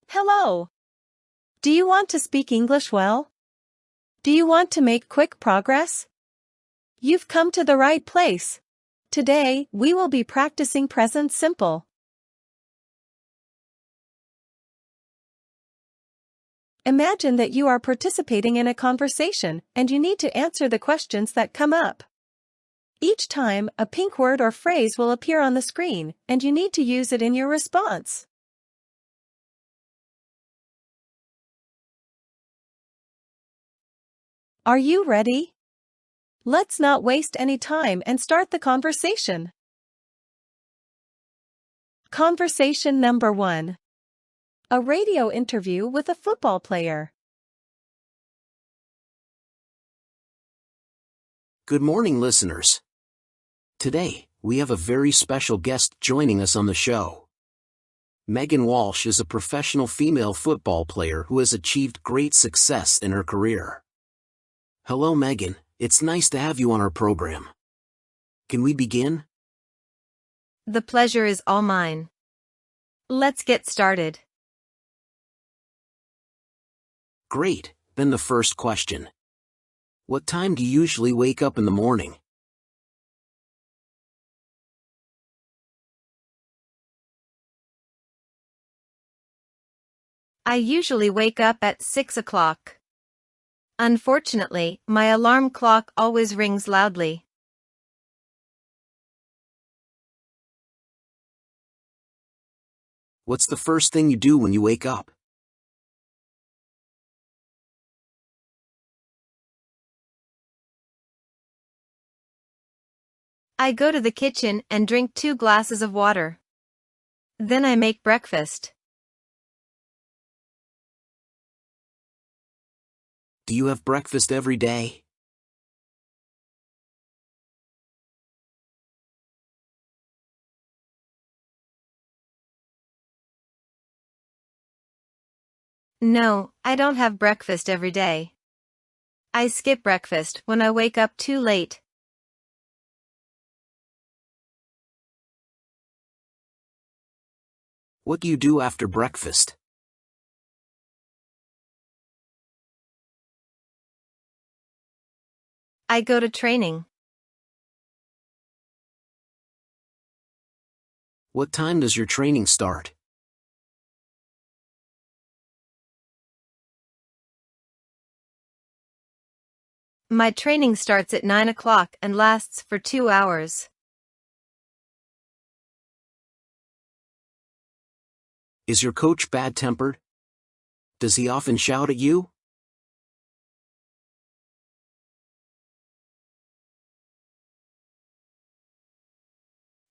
Hello. Do you want to speak English well? Do you want to make quick progress? You've come to the right place. Today, we will be practicing present simple. Imagine that you are participating in a conversation and you need to answer the questions that come up. Each time, a pink word or phrase will appear on the screen, and you need to use it in your response. Are you ready? Let's not waste any time and start the conversation. Conversation number 1. A radio interview with a football player. Good morning, listeners. Today, we have a very special guest joining us on the show. Megan Walsh is a professional female football player who has achieved great success in her career. Hello, Megan. It's nice to have you on our program. Can we begin? The pleasure is all mine. Let's get started. Great. Then the first question. What time do you usually wake up in the morning? I usually wake up at 6 o'clock. Unfortunately, my alarm clock always rings loudly. What's the first thing you do when you wake up? I go to the kitchen and drink 2 glasses of water. Then I make breakfast. Do you have breakfast every day? No, I don't have breakfast every day. I skip breakfast when I wake up too late. What do you do after breakfast? I go to training. What time does your training start? My training starts at 9 o'clock and lasts for 2 hours. Is your coach bad-tempered? Does he often shout at you?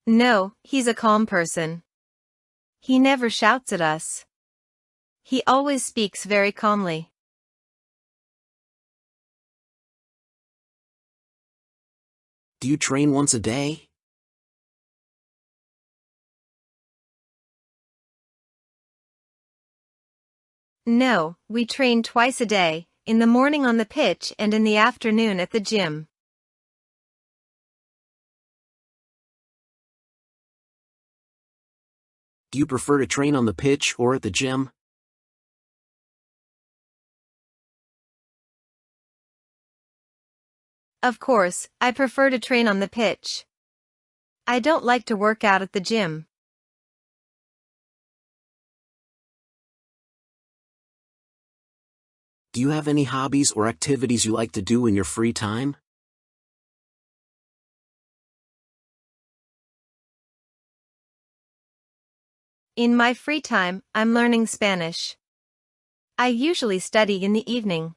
No, he's a calm person. He never shouts at us. He always speaks very calmly. Do you train once a day? No, we train twice a day, in the morning on the pitch and in the afternoon at the gym. Do you prefer to train on the pitch or at the gym? Of course, I prefer to train on the pitch. I don't like to work out at the gym. Do you have any hobbies or activities you like to do in your free time? In my free time, I'm learning Spanish. I usually study in the evening.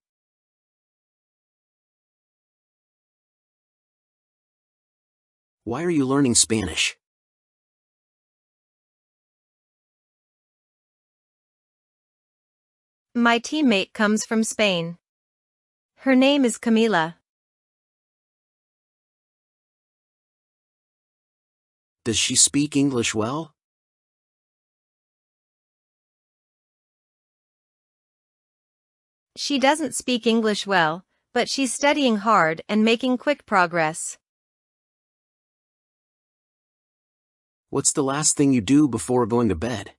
Why are you learning Spanish? My teammate comes from Spain. Her name is Camila. Does she speak English well? She doesn't speak English well, but she's studying hard and making quick progress. What's the last thing you do before going to bed?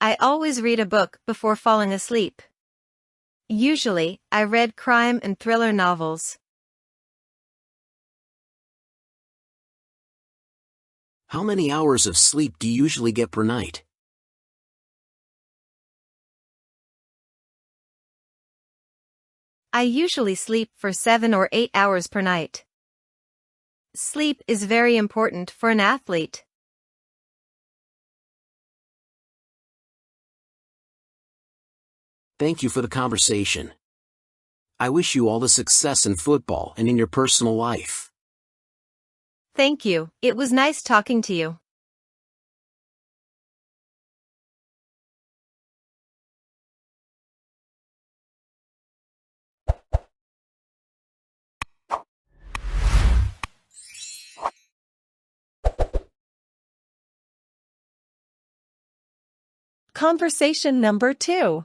I always read a book before falling asleep. Usually, I read crime and thriller novels. How many hours of sleep do you usually get per night? I usually sleep for 7 or 8 hours per night. Sleep is very important for an athlete. Thank you for the conversation. I wish you all the success in football and in your personal life. Thank you. It was nice talking to you. Conversation number 2.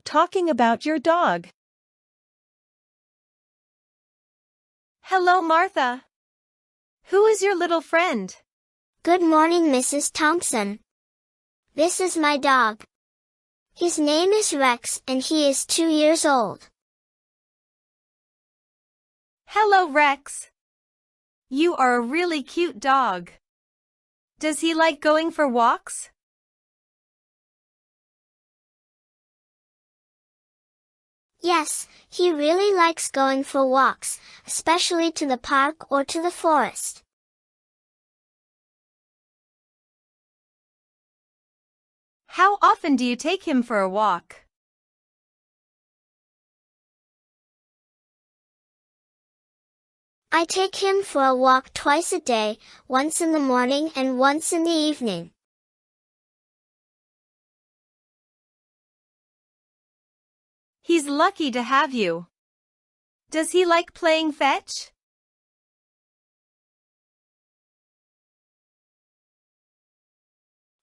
Talking about your dog. Hello, Martha. Who is your little friend? Good morning, Mrs. Thompson. This is my dog. His name is Rex and he is 2 years old. Hello, Rex. You are a really cute dog. Does he like going for walks? Yes, he really likes going for walks, especially to the park or to the forest. How often do you take him for a walk? I take him for a walk twice a day, once in the morning and once in the evening. He's lucky to have you. Does he like playing fetch?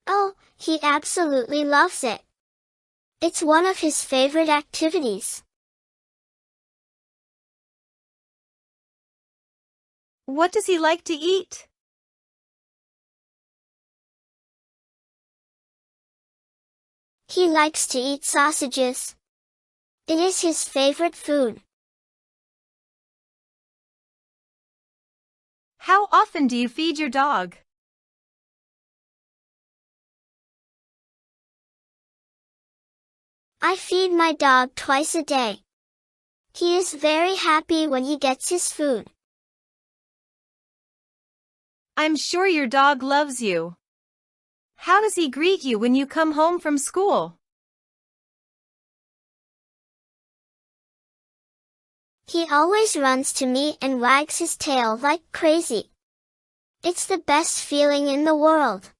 Oh, he absolutely loves it. It's one of his favorite activities. What does he like to eat? He likes to eat sausages. It is his favorite food. How often do you feed your dog? I feed my dog twice a day. He is very happy when he gets his food. I'm sure your dog loves you. How does he greet you when you come home from school? He always runs to me and wags his tail like crazy. It's the best feeling in the world.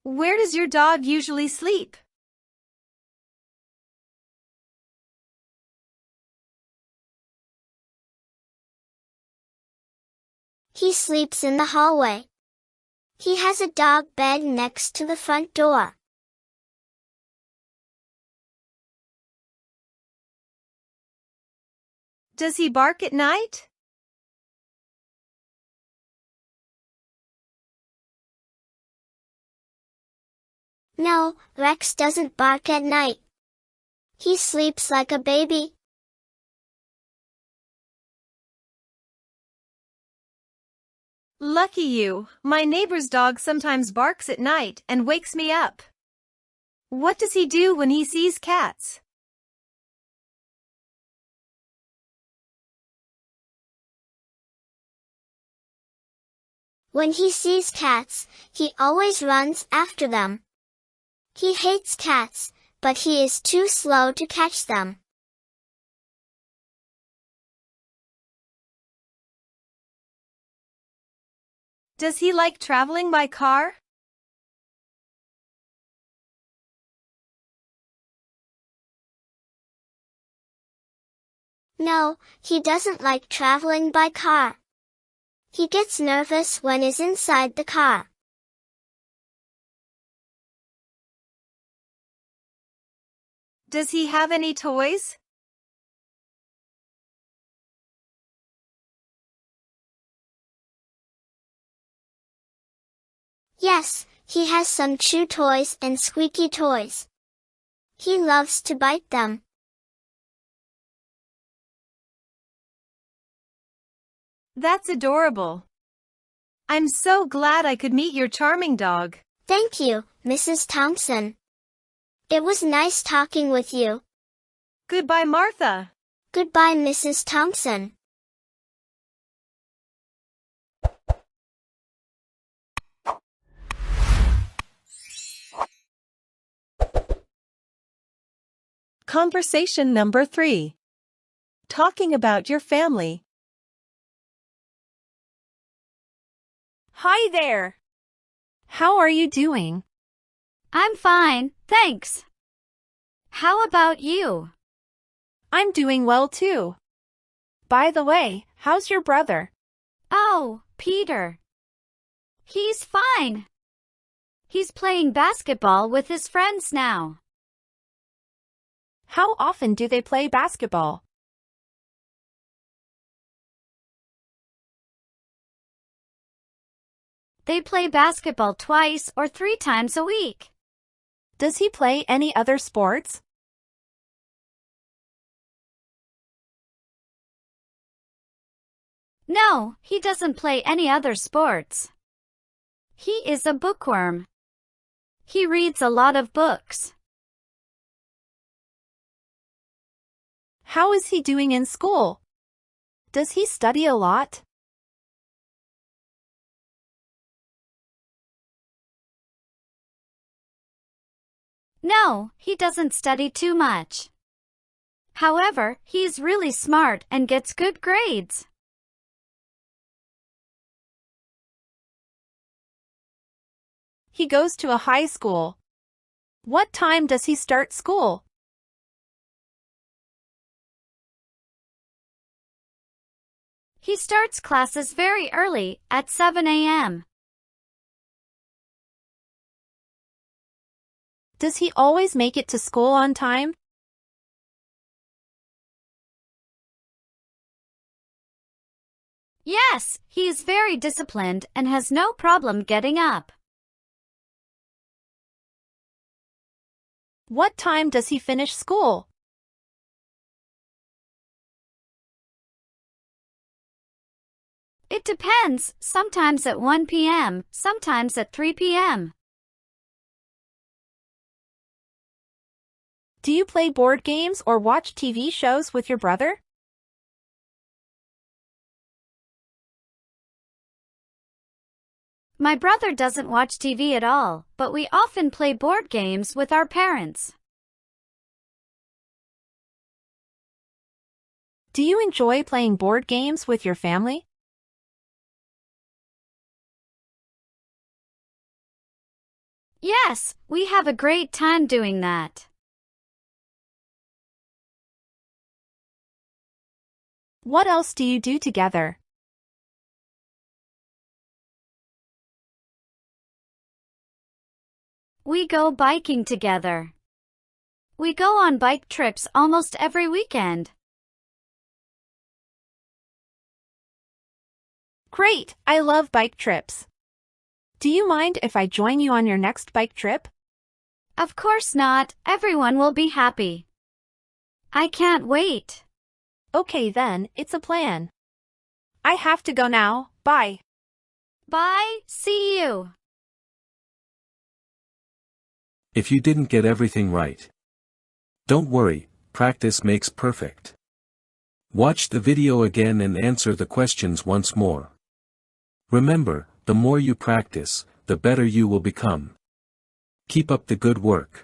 Where does your dog usually sleep? He sleeps in the hallway. He has a dog bed next to the front door. Does he bark at night? No, Rex doesn't bark at night. He sleeps like a baby. Lucky you, my neighbor's dog sometimes barks at night and wakes me up. What does he do when he sees cats? When he sees cats, he always runs after them. He hates cats, but he is too slow to catch them. Does he like traveling by car? No, he doesn't like traveling by car. He gets nervous when is inside the car. Does he have any toys? Yes, he has some chew toys and squeaky toys. He loves to bite them. That's adorable. I'm so glad I could meet your charming dog. Thank you, Mrs. Thompson. It was nice talking with you. Goodbye, Martha. Goodbye, Mrs. Thompson. Conversation number 3. Talking about your family. Hi there. How are you doing? I'm fine, thanks. How about you? I'm doing well too. By the way, how's your brother? Oh, Peter. He's fine. He's playing basketball with his friends now. How often do they play basketball? They play basketball 2 or 3 times a week. Does he play any other sports? No, he doesn't play any other sports. He is a bookworm. He reads a lot of books. How is he doing in school? Does he study a lot? No, he doesn't study too much. However, he's really smart and gets good grades. He goes to a high school. What time does he start school? He starts classes very early, at 7 a.m. Does he always make it to school on time? Yes, he is very disciplined and has no problem getting up. What time does he finish school? It depends, sometimes at 1 p.m., sometimes at 3 p.m. Do you play board games or watch TV shows with your brother? My brother doesn't watch TV at all, but we often play board games with our parents. Do you enjoy playing board games with your family? Yes, we have a great time doing that. What else do you do together? We go biking together. We go on bike trips almost every weekend. Great! I love bike trips. Do you mind if I join you on your next bike trip? Of course not, everyone will be happy. I can't wait. Okay then, it's a plan. I have to go now, bye. Bye, see you. If you didn't get everything right, don't worry, practice makes perfect. Watch the video again and answer the questions once more. Remember, the more you practice, the better you will become. Keep up the good work.